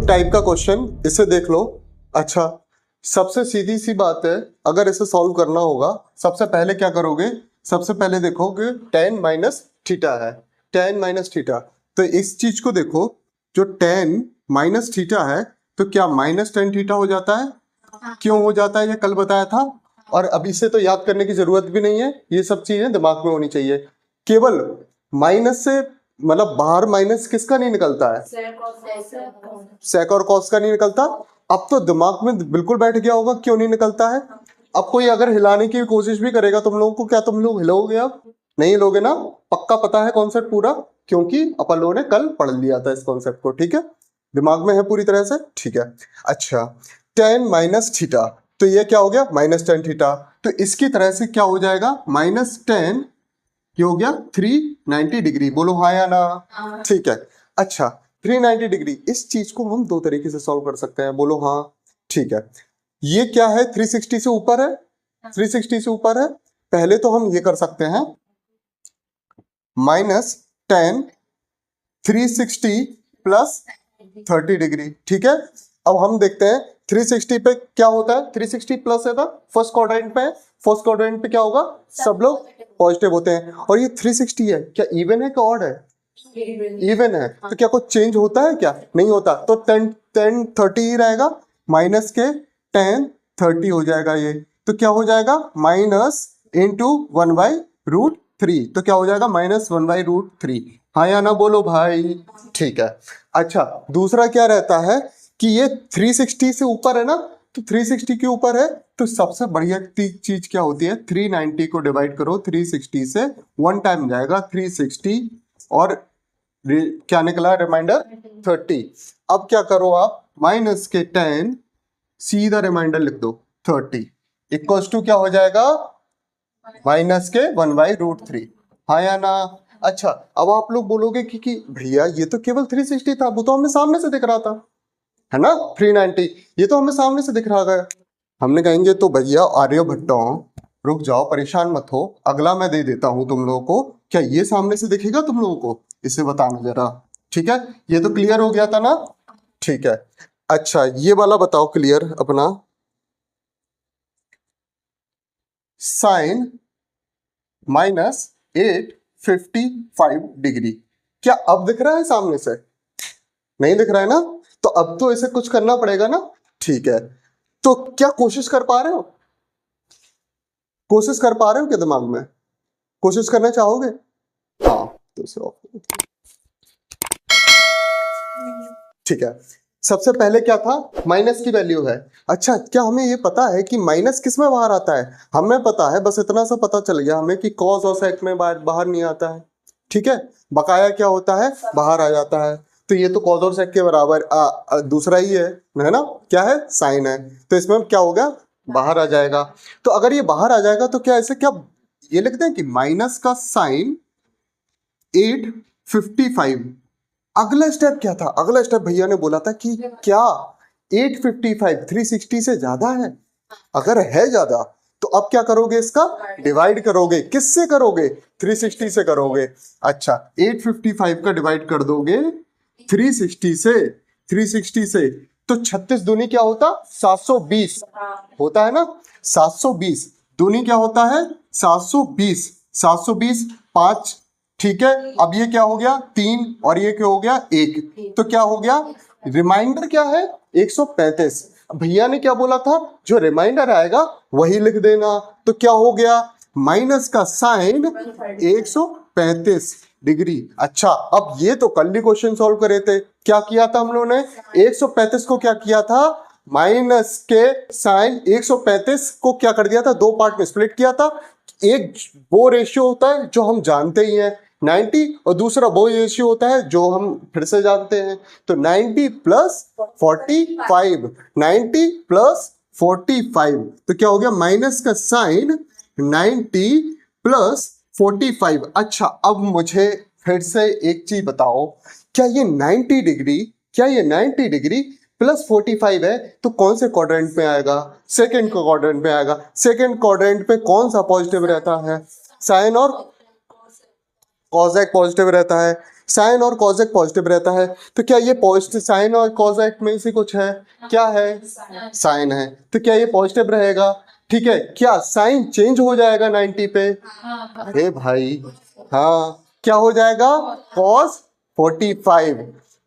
Type का question, इसे देख लो। अच्छा, सबसे सीधी सी बात है, अगर इसे सॉल्व करना होगा सबसे पहले क्या करोगे, सबसे पहले देखोगे tan माइनस थीटा है, tan माइनस थीटा। तो इस चीज को देखो, जो tan माइनस थीटा है तो क्या माइनस tan थीटा हो जाता है? क्यों हो जाता है ये कल बताया था। और अभी से तो याद करने की जरूरत भी नहीं है, ये सब चीजें दिमाग में होनी चाहिए। केवल माइनस से मतलब बाहर माइनस किसका नहीं निकलता है? सेक और कॉस का नहीं निकलता। अब तो दिमाग में बिल्कुल बैठ गया होगा क्यों नहीं निकलता है। अब कोई अगर हिलाने की कोशिश भी करेगा तुम लोगों को, क्या तुम लोग हिलोगे? अब नहीं हिलोगे ना? पक्का पता है कॉन्सेप्ट पूरा, क्योंकि अपन लोगों ने कल पढ़ लिया था इस कॉन्सेप्ट को। ठीक है, दिमाग में है पूरी तरह से। ठीक है, अच्छा tan माइनस थीटा, तो ये क्या हो गया? Minus tan theta. तो इसकी तरह से क्या हो जाएगा? माइनस tan, ये हो गया 390 डिग्री। बोलो हाँ या ना? ठीक है, अच्छा 390 डिग्री, इस चीज को हम दो तरीके से सॉल्व कर सकते हैं। बोलो हाँ। ठीक है, ये क्या है? 360 से ऊपर है, 360 से ऊपर है। पहले तो हम ये कर सकते हैं, माइनस tan 360 प्लस 30 डिग्री। ठीक है, अब हम देखते हैं 360 पे क्या होता है। 360 प्लस है ना, फर्स्ट क्वाड्रेंट पे है, फर्स्ट क्वाड्रेंट पे क्या होगा? सब लोग पॉजिटिव होते हैं। और ये 360 है, क्या इवन है कि ऑड है? इवन है। तो क्या कुछ चेंज होता है? क्या नहीं होता। तो tan 30 ही रहेगा, माइनस के tan 30 हो जाएगा ये। तो क्या हो जाएगा? Minus into 1/√3। तो क्या हो जाएगा? माइनस 1/√3। हाँ या ना बोलो भाई। ठीक है, अच्छा दूसरा क्या रहता है कि ये 360 से ऊपर है ना, तो 360 के ऊपर है तो सबसे बढ़िया चीज क्या होती है? 390 को डिवाइड करो 360 से, वन टाइम जाएगा 360 और क्या निकला? रिमाइंडर 30। अब क्या करो आप, माइनस के 10 सीधा रिमाइंडर लिख दो 30 इक्वल्स टू क्या हो जाएगा? माइनस के 1/√3। हाँ या ना? अच्छा, अब आप लोग बोलोगे कि भैया ये तो केवल 360 था, वो तो हमें सामने से दिख रहा था, है ना? 390 ये तो हमें सामने से दिख रहा है। हमने कहेंगे तो भैया आर्यभट्टों रुक जाओ, परेशान मत हो, अगला मैं दे देता हूं तुम लोगों को। क्या ये सामने से दिखेगा तुम लोगों को? इसे बताना जरा। ठीक है, ये तो क्लियर हो गया था ना? ठीक है, अच्छा ये वाला बताओ क्लियर अपना, साइन माइनस 855 डिग्री, क्या अब दिख रहा है सामने से? नहीं दिख रहा है ना? तो अब तो इसे कुछ करना पड़ेगा ना। ठीक है, तो क्या कोशिश कर पा रहे हो? कोशिश कर पा रहे हो क्या? दिमाग में कोशिश करना चाहोगे? हाँ, तो इसे ऑफ कर दो। ठीक है, सबसे पहले क्या था? माइनस की वैल्यू है। अच्छा, क्या हमें ये पता है कि माइनस किस में बाहर आता है? हमें पता है, बस इतना सा पता चल गया हमें कि कॉस और सेक में बाहर नहीं आता है। ठीक है, बकाया क्या होता है? बाहर आ जाता है। तो ये तो कॉस और सेक के बराबर दूसरा ही है ना? क्या है? साइन है। तो इसमें क्या हो गया? बाहर आ जाएगा। तो अगर ये बाहर आ जाएगा तो क्या ऐसे क्या ये लिखते हैं कि माइनस का साइन 855। अगला स्टेप क्या था? अगला स्टेप भैया ने बोला था कि क्या 855 360 से ज्यादा है? अगर है ज्यादा तो अब क्या करोगे? इसका डिवाइड करोगे। किससे करोगे? 360 से करोगे। अच्छा, 855 का डिवाइड कर दोगे 360 से, 360 से, तो 36 दूनी क्या होता? 720 होता है ना? 720 दूनी क्या होता है? 720, 720 5। ठीक है, अब ये क्या हो गया? 3 और ये क्या हो गया? 1। तो क्या हो गया? रिमाइंडर क्या है? 135। भैया ने क्या बोला था? जो रिमाइंडर आएगा वही लिख देना। तो क्या हो गया? माइनस का साइन 135 डिग्री। अच्छा, अब ये तो कल ही क्वेश्चन सॉल्व करे थे। क्या किया था हम लोगों ने? 135 को क्या किया था? माइनस के साइन 135 को क्या कर दिया था? दो पार्ट में स्प्लिट किया था। एक वो रेशियो होता है जो हम जानते ही हैं 90, और दूसरा वो रेशियो होता है जो हम फिर से जानते हैं। तो 90 प्लस 45, 90 प्लस 45, तो क्या हो गया? माइनस का साइन 90 प्लस 45। अच्छा, अब मुझे फिर से एक चीज बताओ, क्या ये 90 डिग्री, क्या ये 90 डिग्री प्लस 45 है तो कौन से क्वाड्रेंट में आएगा? सेकंड क्वाड्रेंट में आएगा। सेकंड क्वाड्रेंट पे कौन सा पॉजिटिव रहता है? साइन और कॉसेक पॉजिटिव रहता है। साइन और कॉजेक पॉजिटिव रहता है, तो क्या ये पॉजिटिव साइन और कॉजेक में से कुछ है? क्या है? साइन है, तो क्या ये पॉजिटिव रहेगा? ठीक है, क्या साइन चेंज हो जाएगा 90 पे? अरे भाई हाँ, क्या हो जाएगा? cos 45।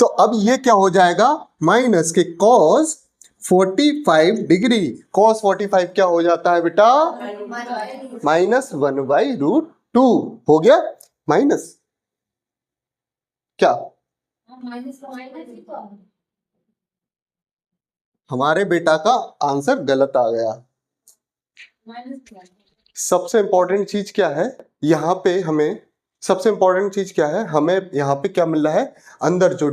तो अब ये क्या हो जाएगा? माइनस के cos 45 डिग्री। cos 45 क्या हो जाता है बेटा? -1/√2 हो गया। माइनस क्या? हमारे बेटा का आंसर गलत आ गया। सबसे इंपॉर्टेंट चीज क्या है यहाँ पे? हमें सबसे इंपॉर्टेंट चीज क्या है? हमें यहाँ पे क्या मिल रहा है? अंदर जो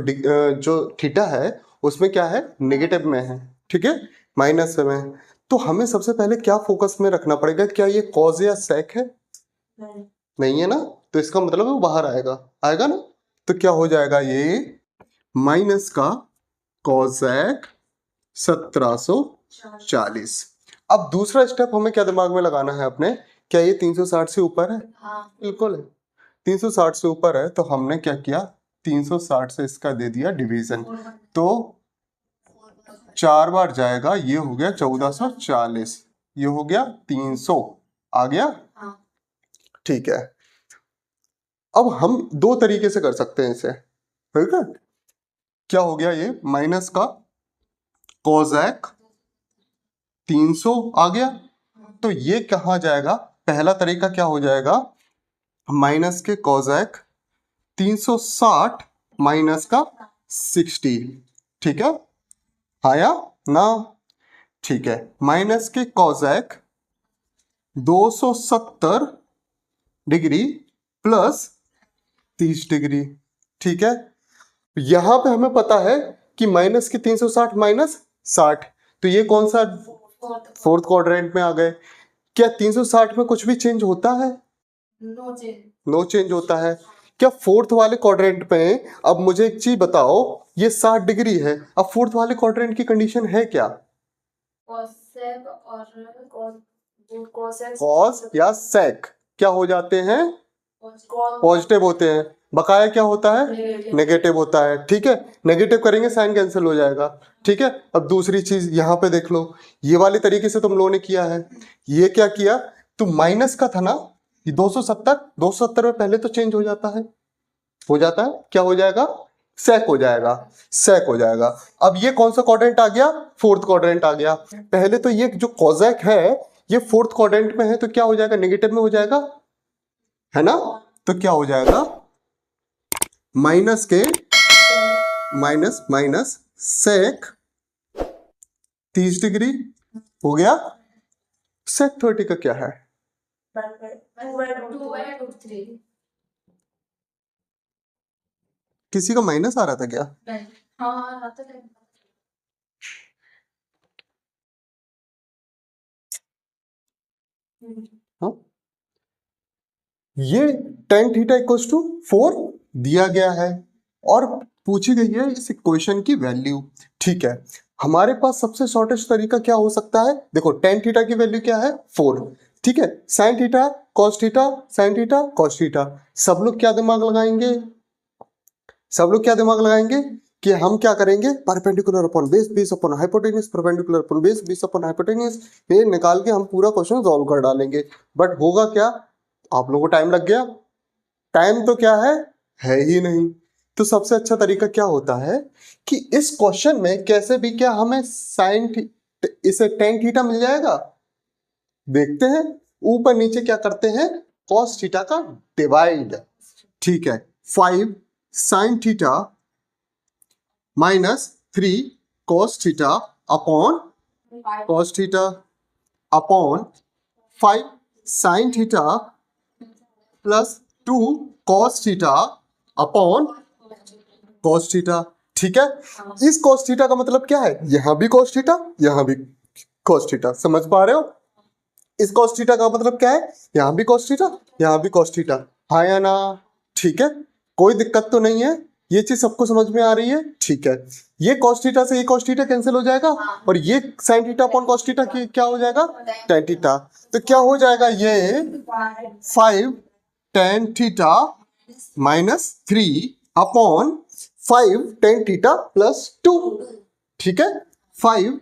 थीटा है उसमें क्या है? नेगेटिव में है, ठीक है, माइनस में। तो हमें सबसे पहले क्या फोकस में रखना पड़ेगा? क्या ये कॉज या सेक है? नहीं है ना, तो इसका मतलब है वो बाहर आएगा, आएगा ना। तो क्या हो जाएगा? ये माइनस का कॉसेक 1740। अब दूसरा स्टेप हमें क्या दिमाग में लगाना है अपने? क्या ये 360 से ऊपर है? बिल्कुल है, 360 से ऊपर है। तो हमने क्या किया? 360 से इसका दे दिया डिवीजन, तो 4 बार जाएगा, ये हो गया 1440, ये हो गया 300, आ गया। ठीक है, अब हम दो तरीके से कर सकते हैं इसे, ठीक है। क्या हो गया? ये माइनस का कोजेक 300 आ गया, तो ये कहाँ जाएगा? पहला तरीका क्या हो जाएगा? माइनस के कोजेक 360 माइनस का 60, ठीक है, आया ना? ठीक है, माइनस के कोजेक 270 डिग्री प्लस 30 डिग्री, ठीक है। यहां पे हमें पता है कि माइनस के 360 माइनस 60, तो ये कौन सा? फोर्थ क्वाड्रेंट में आ गए। क्या 360 में कुछ भी चेंज होता है? नो चेंज होता है। क्या फोर्थ वाले क्वाड्रेंट में? अब मुझे एक चीज बताओ, ये 60 डिग्री है, अब फोर्थ वाले क्वाड्रेंट की कंडीशन है क्या? कॉस या सेक क्या हो जाते हैं? पॉजिटिव होते हैं। बकाया क्या होता है? नेगेटिव होता है, ठीक है। नेगेटिव करेंगे साइन कैंसिल हो जाएगा, ठीक है। अब दूसरी चीज यहाँ पे देख लो, ये वाले तरीके से तुम लोगों ने किया है। ये क्या किया? तो माइनस का था ना, ये 270 में पहले तो चेंज हो जाता है, क्या हो जाएगा? सेक हो जाएगा, सेक हो जाएगा। अब ये कौन सा क्वाड्रेंट आ गया? फोर्थ क्वाड्रेंट आ गया। पहले तो ये जो कोजेक है ये फोर्थ क्वाड्रेंट में है, तो क्या हो जाएगा? नेगेटिव में हो जाएगा, है ना। तो क्या हो जाएगा? माइनस के माइनस माइनस सेक 30 डिग्री हो गया। सेक 30 का क्या है? किसी का माइनस आ रहा था क्या? हाँ, ये tan थीटा इक्वल्स टू 4 दिया गया है और पूछी गई है इस इक्वेशन की वैल्यू, ठीक है। हमारे पास सबसे शॉर्टेस्ट तरीका क्या हो सकता है? देखो tan थीटा की वैल्यू क्या है? 4, ठीक है। sin theta cos theta, sin theta cos theta. सब लोग क्या दिमाग लगाएंगे? कि हम क्या करेंगे? Perpendicular upon base, base upon hypotenuse, perpendicular upon base, base upon hypotenuse, ये निकाल के हम पूरा क्वेश्चन सॉल्व कर डालेंगे। बट होगा क्या? आप लोगों को टाइम लग गया। टाइम तो क्या है ही नहीं। तो सबसे अच्छा तरीका क्या होता है कि इस क्वेश्चन में कैसे भी क्या हमें इसे tan थीटा मिल जाएगा। देखते हैं, ऊपर नीचे क्या करते हैं? cos थीटा का डिवाइड, ठीक है। 5 sin theta minus 3 cos theta upon cos theta upon 5 sin theta plus 2 cos theta upon cos theta, ठीक है। इस cos थीटा का मतलब क्या है? यहां भी cos थीटा, यहां भी cos थीटा, समझ पा रहे हो? इस cos थीटा का मतलब क्या है? यहां भी cos थीटा, यहां भी cos थीटा, हाँ या ना? ठीक है, कोई दिक्कत तो नहीं है, ये चीज सबको समझ में आ रही है, ठीक है। ये cos थीटा से ये cos थीटा कैंसिल हो जाएगा और ये sin theta upon cos theta क्या हो जाएगा? tan theta. तो क्या हो जाएगा? ये 5 tan theta minus 3 upon 5 tan theta plus 2, ठीक है, 5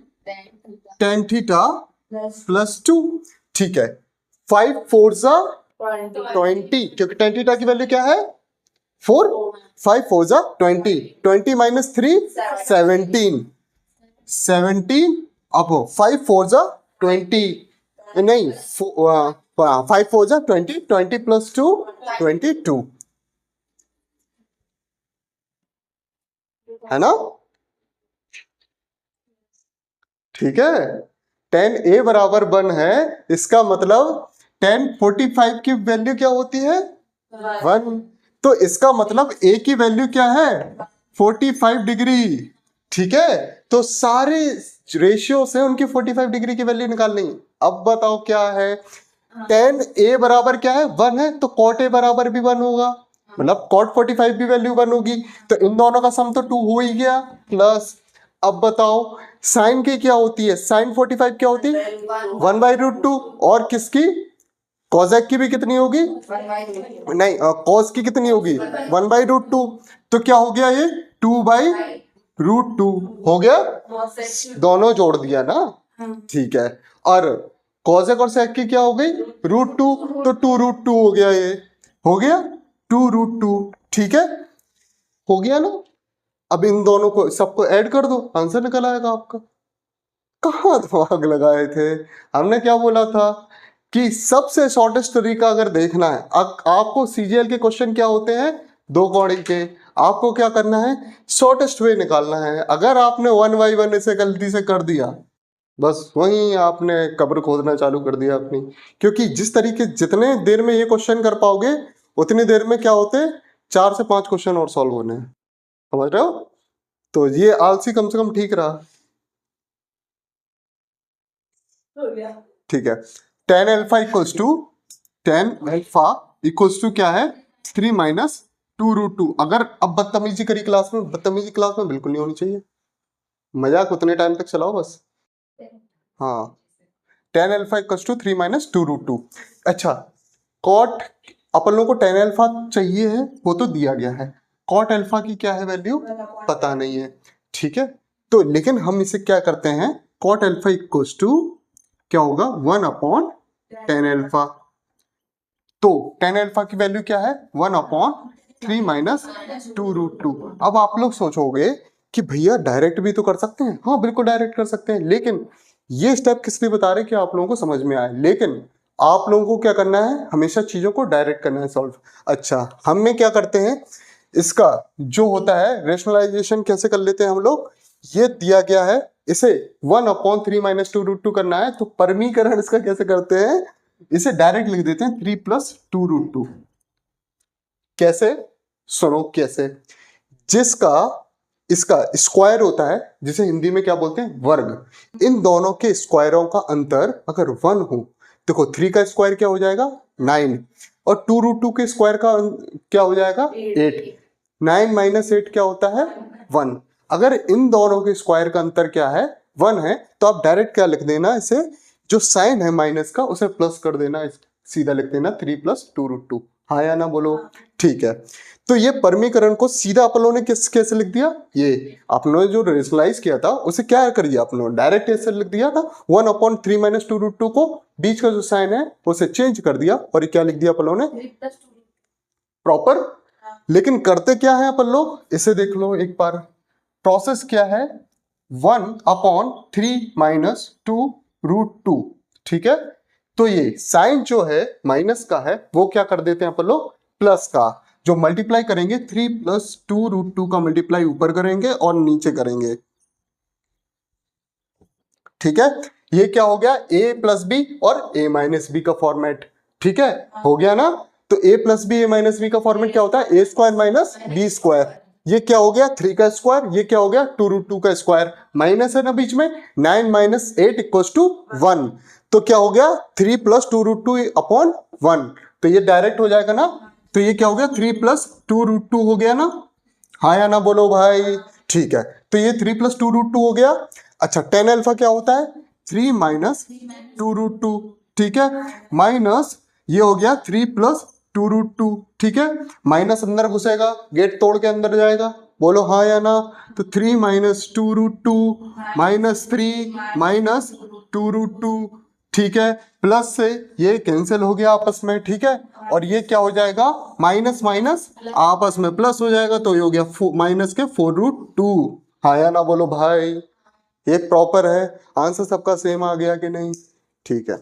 टेन थीटा प्लस 2, ठीक है, 5 4 जा 20, क्योंकि टेन थीटा की वैल्यू क्या है 4, 5 4 जा 20, 20 माइनस 3 17, 17 अब 5 4 जा 20, नहीं 5 4 जा 20, 20 प्लस 2 22, है ना, ठीक है। 10a बराबर 1 है, इसका मतलब 10 45 की वैल्यू क्या होती है 1, तो इसका मतलब a की वैल्यू क्या है 45 डिग्री, ठीक है। तो सारे रेशियो से उनकी 45 डिग्री की वैल्यू निकालनी। अब बताओ क्या है, 10a बराबर क्या है 1 है, तो cot a बराबर भी 1 होगा, मतलब cot 45 भी वैल्यू 1 होगी, तो इन दोनों का सम तो 2 हो ही गया, प्लस अब बताओ साइन की क्या होती है, साइन 45 क्या होती है 1/√2, और किसकी कॉजेक की भी कितनी होगी, नहीं कॉस की कितनी होगी 1/√2, तो क्या हो गया ये 2/√2 हो गया, दोनों जोड़ दिया ना, ठीक है। और कॉजेक और सेक की क्या हो गई √2, तो 2√2 हो गया, ये हो गया 2√2, ठीक है, हो गया ना। अब इन दोनों को सबको ऐड कर दो, आंसर निकल आएगा आपका। कहाँ दिमाग लगाए थे, हमने क्या बोला था कि सबसे शॉर्टेस्ट तरीका अगर देखना है, आपको सीजीएल के क्वेश्चन क्या होते हैं 2 कौड़ी के, आपको क्या करना है शॉर्टेस्ट वे निकालना है। अगर आपने 1 बाई 1 इसे गलती से कर दिया, बस वहीं आपने कब्र खोदना चालू कर दिया अपनी, क्योंकि जिस तरीके जितने देर में ये क्वेश्चन कर पाओगे उतनी देर में क्या होते 4 से 5 क्वेश्चन और सॉल्व होने हैं, समझ रहे हो। तो ये आलसी कम से कम ठीक रहा, ठीक है। टेन अल्फा इक्वल्स टू क्या है 3 माइनस 2√2। अगर अब बदतमीजी करी क्लास में, बदतमीजी क्लास में बिल्कुल नहीं होनी चाहिए, मजाक उतने टाइम तक चलाओ बस, हाँ। Tan alpha equals to 3 minus 2√2। अच्छा, कॉट अपन लोगों को टेन अल्फा चाहिए है, वो तो दिया गया है, कॉट अल्फा की क्या है वैल्यू पता नहीं है, ठीक है। तो लेकिन हम इसे क्या करते हैं, कॉट अल्फा इक्वल्स टू क्या होगा 1/10 अल्फा, तो 10 अल्फा की वैल्यू क्या है 1/3 माइनस 2√2। अब आप लोग सोचोगे कि भैया डायरेक्ट भी तो कर सकते हैं, हाँ बिल्कुल डायरेक्ट कर सकते हैं, लेकिन ये स्टेप किस लिए बता रहे कि आप लोगों को समझ में आए, लेकिन आप लोगों को क्या करना है हमेशा चीजों को डायरेक्ट करना है सॉल्व। अच्छा, हम में क्या करते हैं, इसका जो होता है रेशनलाइजेशन कैसे कर लेते हैं हम लोग, ये दिया गया है इसे 1/3 माइनस 2√2 करना है, तो परमीकरण इसका कैसे करते हैं, इसे डायरेक्ट लिख देते हैं 3 प्लस 2√2। कैसे, सुनो कैसे, जिसका इसका स्क्वायर होता है जिसे हिंदी में क्या बोलते हैं वर्ग, इन दोनों के स्क्वायरों का अंतर अगर 1 हो, देखो 3 का स्क्वायर क्या हो जाएगा 9, और 2√2 के स्क्वायर का क्या हो जाएगा 8, 9 माइनस 8 क्या होता है 1। अगर इन दोनों के स्क्वायर का अंतर क्या है 1 है, तो आप डायरेक्ट क्या लिख देना, इसे जो साइन है माइनस का उसे प्लस कर देना, सीधा लिख देना 3 प्लस 2√2, हाँ या ना बोलो, ठीक है। तो ये परमीकरण को सीधा अपन लोगों ने कैसे लिख दिया, ये आपने जो रेशनलाइज किया था उसे क्या कर दिया अपन लोगों ने डायरेक्ट ऐसे लिख दिया था 1/3 माइनस 2√2 को बीच का जो साइन है उसे चेंज कर दिया, और ये क्या लिख दिया अपन लोगों ने प्रॉपर। लेकिन करते क्या है अपन लोग, इसे देख लो एक बार, प्रोसेस क्या है 1/3 माइनस 2√2, ठीक है। तो ये साइन जो है माइनस का है वो क्या कर देते हैं अपन लोग प्लस का, जो मल्टीप्लाई करेंगे 3 प्लस 2√2 का मल्टीप्लाई ऊपर करेंगे और नीचे करेंगे, ठीक है। ये क्या हो गया a प्लस बी और a माइनस बी का फॉर्मेट, ठीक है, हो गया ना। तो a plus B a minus B का फॉर्मेट क्या होता है a square minus B square, ये क्या हो गया 3 का स्क्वायर, ये क्या हो गया 2√2 का स्क्वायर, माइनस है ना बीच में, 9 माइनस 8 इक्वल्स टू 1, तो क्या हो गया 3 प्लस 2√2/1, तो ये डायरेक्ट हो जाएगा ना, तो ये क्या हो गया 3 प्लस 2√2 हो गया ना, हाँ या ना बोलो भाई, ठीक है। तो ये 3 प्लस 2√2 हो गया। अच्छा, टेन अल्फा क्या होता है 3 माइनस 2√2, ठीक है, माइनस ये हो गया 3 प्लस 2√2, ठीक है। माइनस अंदर घुसेगा, गेट तोड़ के अंदर जाएगा, बोलो हाँ या ना। तो 3 माइनस 2√2 माइनस 3 माइनस 2√2, ठीक है। प्लस से ये कैंसिल हो गया आपस में, ठीक है। और ये क्या हो जाएगा, माइनस माइनस आपस में प्लस हो जाएगा, तो ये हो गया माइनस के 4√2। हाँ या ना बोलो भाई, ये प्रॉपर है। आंसर सबका सेम आ गया कि नहीं, ठीक है।